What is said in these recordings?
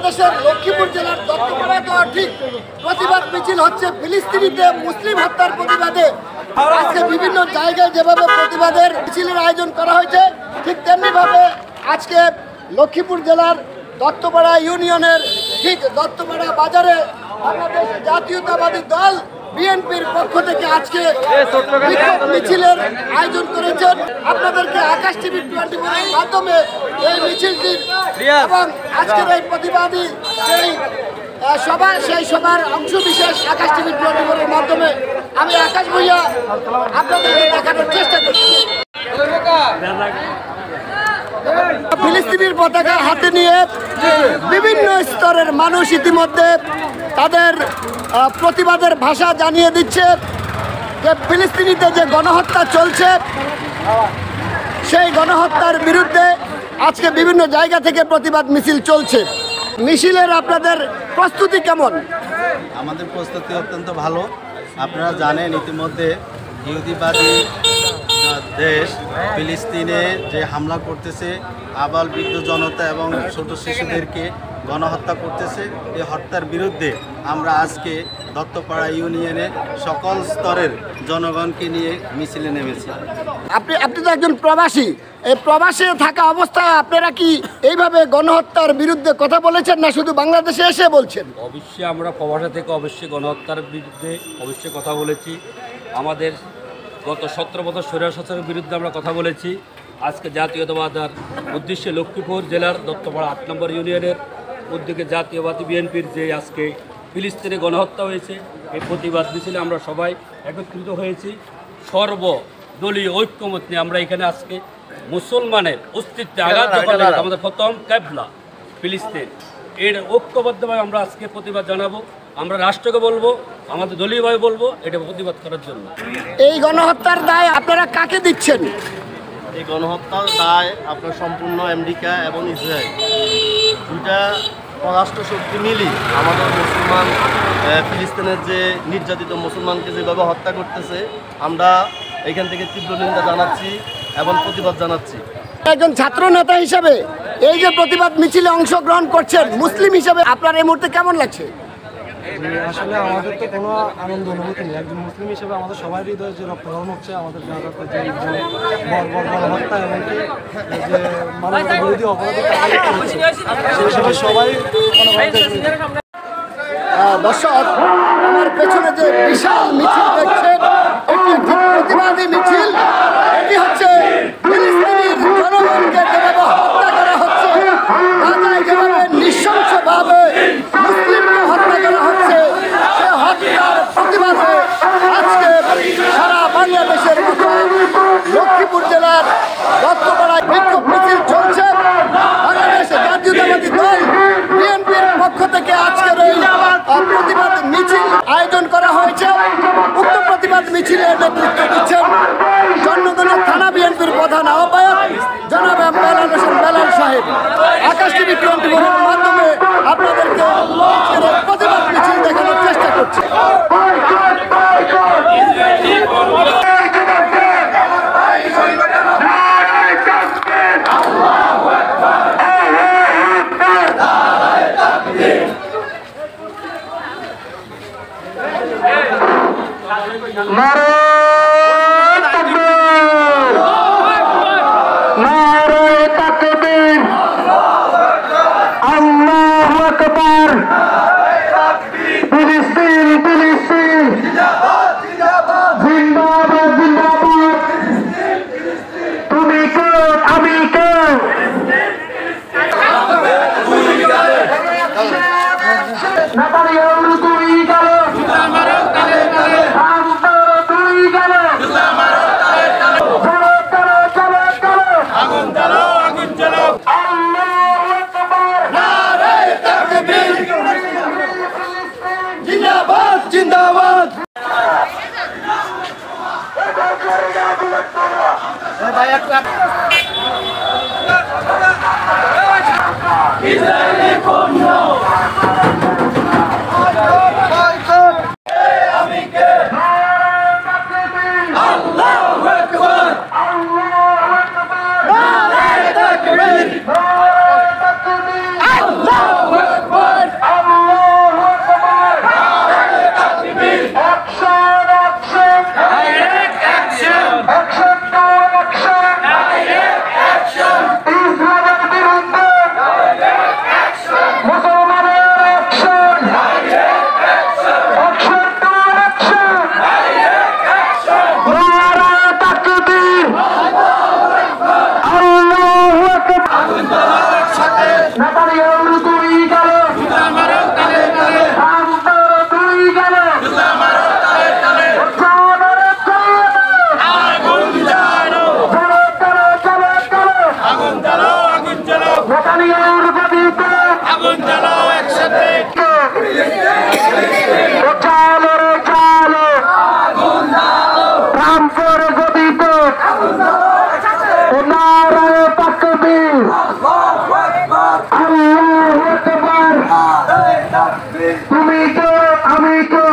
বাংলাদেশের লক্ষ্মীপুর জেলার দত্তপাড়ায় তো ঠিক প্রতিবাদ মিছিল হচ্ছে ফিলিস্তিনিতে মুসলিম হত্যার প্রতিবাদে। আজকে বিভিন্ন জায়গায় যেভাবে প্রতিবাদের মিছিলের আয়োজন করা হয়েছে, ঠিক তেমনিভাবে আজকে লক্ষ্মীপুর জেলার দত্তপাড়া ইউনিয়নের ঠিক দত্তপাড়া বাজারে বাংলাদেশ জাতীয়তাবাদী দল বিএনপির পক্ষ থেকে আজকে বিক্ষোভ মিছিলের আয়োজন করেছেন। আপনাদেরকে আকাশ টিভি 24 মাধ্যমে এই মিছিলটির এবং আজকের এই প্রতিবাদী সেই সবার অংশ বিশেষ আকাশ টিভি 24 মাধ্যমে আমি আকাশ ভূঁইয়া আপনাদেরকে দেখানোর চেষ্টা করছি। ফিলিস্তিনির পতাকা হাতে নিয়ে বিভিন্ন স্তরের মানুষ ইতিমধ্যে তাদের প্রতিবাদের ভাষা জানিয়ে দিচ্ছে যে ফিলিস্তিনিতে যে গণহত্যা চলছে সেই গণহত্যার বিরুদ্ধে আজকে বিভিন্ন জায়গা থেকে প্রতিবাদ মিছিল চলছে। মিছিলের আপনাদের প্রস্তুতি কেমন? আমাদের প্রস্তুতি অত্যন্ত ভালো। আপনারা জানেন ইতিমধ্যে ইহুদিবাদী দেশ ফিলিস্তিনে যে হামলা করতেছে, আবাল বৃদ্ধ জনতা এবং ছোট শিশুদেরকে গণহত্যা করতেছে, এই হত্যার বিরুদ্ধে আমরা আজকে দত্তপাড়া ইউনিয়নে সকল স্তরের জনগণকে নিয়ে মিছিলে নেমেছি। আপনি তো একজন প্রবাসী, এই প্রবাসে থাকা অবস্থায় আপনারা কি এইভাবে গণহত্যার বিরুদ্ধে কথা বলেছেন না শুধু বাংলাদেশে এসে বলছেন? অবশ্যই আমরা প্রবাসে থেকে অবশ্যই গণহত্যার বিরুদ্ধে অবশ্যই কথা বলেছি। আমাদের গত 17 বছর স্বৈরশাসনের বিরুদ্ধে আমরা কথা বলেছি। আজকে জাতীয়তাবাদের উদ্দেশ্যে লক্ষ্মীপুর জেলার দত্তপাড়া 8 নম্বর ইউনিয়নের উদ্যোগে জাতীয়বাদী বিএনপির যে আজকে ফিলিস্তিনে গণহত্যা হয়েছে এই প্রতিবাদ মিছিলে আমরা সবাই একত্রিত হয়েছি। সর্বদলীয় ঐক্যমত নিয়ে আমরা এখানে আজকে মুসলমানের অস্তিত্বে আঘাত যখন আমাদের প্রথম ক্যাবলা ফিলিস্তিন, এর ঐক্যবদ্ধভাবে আমরা আজকে প্রতিবাদ জানাবো। আমরা রাষ্ট্রকে বলবো, আমাদের দলীয়ভাবে বলবো এটা প্রতিবাদ করার জন্য। এই গণহত্যার দায় আপনারা কাকে দিচ্ছেন? এই গণহত্যার দায় আপনার সম্পূর্ণ আমেরিকা এবং ইসরায়েল, দুইটা পররাষ্ট্র শক্তি মিলি আমাদের মুসলমান ফিলিস্তিনের যে নির্যাতিত মুসলমানকে যেভাবে হত্যা করতেছে, আমরা এখান থেকে তীব্র নিন্দা জানাচ্ছি এবং প্রতিবাদ জানাচ্ছি। একজন ছাত্র নেতা হিসেবে এই যে প্রতিবাদ মিছিলে অংশগ্রহণ করছেন, মুসলিম হিসেবে আপনার এই মুহূর্তে কেমন লাগছে? আসলে আমাদের তো কোনো আনন্দ অনুভূতি নেই। একজন মুসলিম হিসেবে আমাদের সবাই হৃদয় যে রক্তক্ষরণ হচ্ছে, আমাদের যে গণহত্যা এবং যে মানবতা বিরোধী অপরাধী সেই হিসেবে সবাই দর্শক, আমার পেছনে যে বিশাল মিছিল দেখছেন এটি একটি প্রতিবাদী মিছিল। এটি হচ্ছে ফিলিস্তিনির জনগণকে যেভাবে হত্যা করা হচ্ছে, গাজায় যেভাবে নৃশংসভাবে মুসলিমকে হত্যা করা হচ্ছে, সে হত্যার প্রতিবাদে আজকে সারা বাংলাদেশের মতো লক্ষ্মীপুর জেলার দত্তপাড়ায় বিক্ষোভ মিছিল চলছে। বাংলাদেশ জাতীয়তাবাদী দল বিএনপির পক্ষ থেকে আজকের এই প্রতিবাদ মিছিল আয়োজন করা হয়েছে। উক্ত প্রতিবাদ মিছিলে নেতৃত্ব দিচ্ছেন চন্দ্রগঞ্জ থানা বিএনপির প্রধান আহ্বায়ক জনাব বেলাল হোসেন বেলাল সাহেব। আকাশ টিভি 24 মাধ্যমে আপনাদেরকে প্রতিবাদ মিছিল দেখানোর চেষ্টা করছি। তুমি তো আমি তো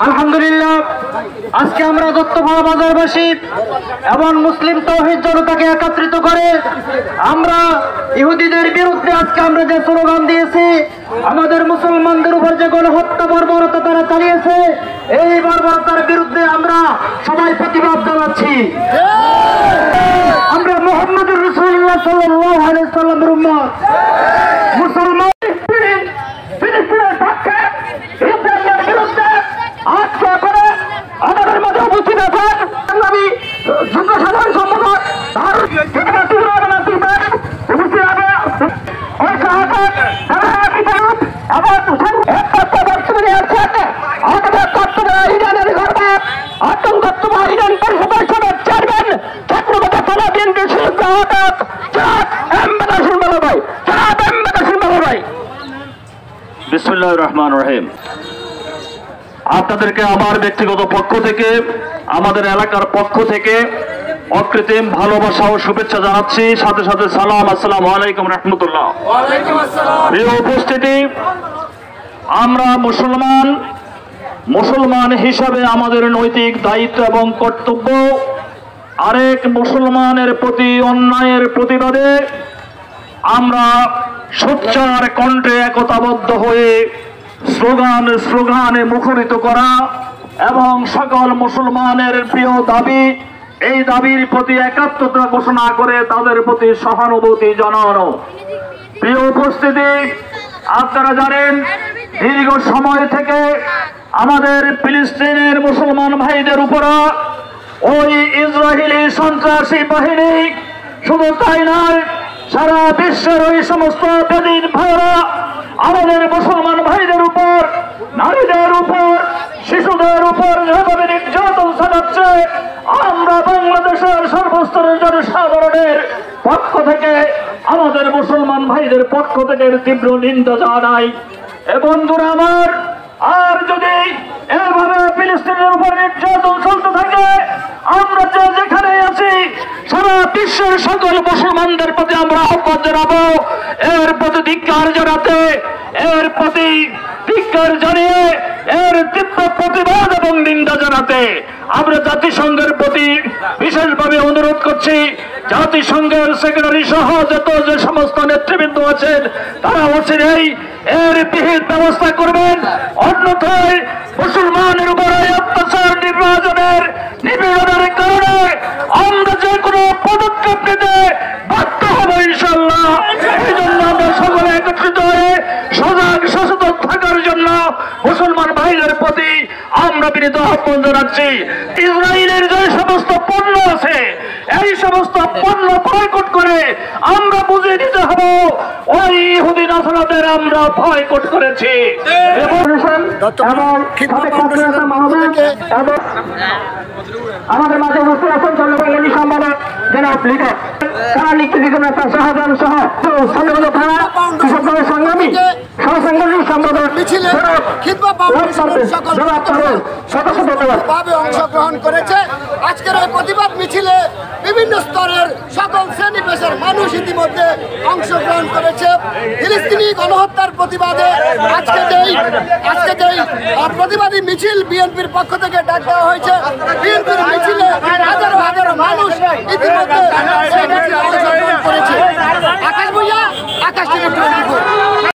আলহামদুলিল্লাহ আজকে আমরা দত্তপাড়া বাজারবাসী এবং মুসলিম তৌহিদ জনতাকে একত্রিত করে আমরা ইহুদিদের বিরুদ্ধে আজকে আমরা যে স্লোগান দিয়েছি, আমাদের মুসলমানদের উপর যে গণহত্যা বর্বরতা তারা চালিয়েছে, এই বর্বরতার বিরুদ্ধে আমরা সবাই প্রতিবাদ জানাচ্ছি। আমরা মুহাম্মদুর রাসূলুল্লাহ সাল্লাল্লাহু আলাইহি সাল্লামের উম্মত মুসলমান ফিলিস্তিনের পক্ষে ইসরায়েলের বিরুদ্ধে আজকে করে আমাদের মাঝে উপস্থিত আছেন আমি যুগ্ম সাধারণ সম্পাদক বিসমিল্লাহির রহমানির রহিম। আপনাদেরকে আমার ব্যক্তিগত পক্ষ থেকে, আমাদের এলাকার পক্ষ থেকে অকৃত্রিম ভালোবাসা ও শুভেচ্ছা জানাচ্ছি, সাথে সাথে সালাম, আসসালামু আলাইকুম রহমতুল্লাহ। প্রিয় উপস্থিতি, আমরা মুসলমান হিসাবে আমাদের নৈতিক দায়িত্ব এবং কর্তব্য আরেক মুসলমানের প্রতি অন্যায়ের প্রতিবাদে আমরা সোচ্চার কণ্ঠে একতাবদ্ধ হয়ে স্লোগানে মুখরিত করা এবং সকল মুসলমানের প্রিয় দাবি, এই দাবির প্রতি একাত্মতা ঘোষণা করে তাদের প্রতি সহানুভূতি জানানো। প্রিয় উপস্থিতি, আপনারা জানেন দীর্ঘ সময় থেকে আমাদের ফিলিস্তিনের মুসলমান ভাইদের উপর ওই ইসরায়েলি সন্ত্রাসী বাহিনী, শুধু তাই নয় সারা বিশ্বের ওই সমস্ত বেদিন ভাইরা আমাদের মুসলমান ভাইদের উপর, নারীদের উপর, শিশুদের উপর যেভাবে নির্যাতন চালাচ্ছে, আমরা বাংলাদেশের সর্বস্তরের জনসাধারণের পক্ষ থেকে, আমাদের মুসলমান ভাইদের পক্ষ থেকে তীব্র নিন্দা জানাই। বন্ধুরা আমার, আর যদি এভাবে ফিলিস্তিনের উপর নির্যাতন চলতে থাকে, আমরা যেখানে আছি সারা বিশ্বের সকল মুসলমানদের প্রতি আমরা আহ্বান জানাবো এর প্রতি ধিক্কার জানাতে, এর প্রতি ধিক্কার জানিয়ে এর তীব্র প্রতিবাদ এবং নিন্দা জানাতে আমরা জাতিসংঘের প্রতি বিশেষভাবে অনুরোধ করছি। জাতিসংঘের সেক্রেটারি সহ যত যে সমস্ত নেতৃবৃন্দ আছেন তারা অচিরেই এর বিহিত ব্যবস্থা করবেন, অন্যথায় মুসলমানের উপর অত্যাচার নিপীড়নের কারণে আমরা যে কোনো পদক্ষেপ নিতে বাধ্য হব ইনশাআল্লাহ। এই জন্য আমরা সকলে একত্রিত হয়ে সজাগ সচেতন থাকার জন্য মুসলমান ভাইদের প্রতি আমরা বিনীত আহ্বান জানাচ্ছি। ইসরায়েলের যে সমস্ত পণ্য আছে, এই সমস্ত পণ্য বয়কট করে আমরা বুঝিয়ে দিতে হবে আমরা বয়কট করেছি এবং আমাদের মাঝে উপস্থিত আছেন জনবাংলাদেশ সম্পাদক জনাব লিডার তারা লিখিত নেতা শাহজাহান সহ সন্দেহ থানা কৃষক দলের সংগ্রামী সহসাংগঠনিক সম্পাদক মিছিলে খিদমা ফাউন্ডেশনের সকল ভাবে অংশগ্রহণ করেছে। আজকের এই প্রতিবাদ মিছিলে বিভিন্ন স্তরের সকল শ্রেণী পেশার মানুষ ইতিমধ্যে অংশগ্রহণ করেছে। ফিলিস্তিনি গণহত্যার প্রতিবাদে আজকে যেই প্রতিবাদী মিছিল বিএনপির পক্ষ থেকে ডাক দেওয়া হয়েছে, বিএনপির মিছিলে হাজারো হাজারো মানুষ ইতিমধ্যে সেই মিছিলে অংশগ্রহণ করেছে। আকাশ ভূঁইয়া, আকাশ টিভি 24।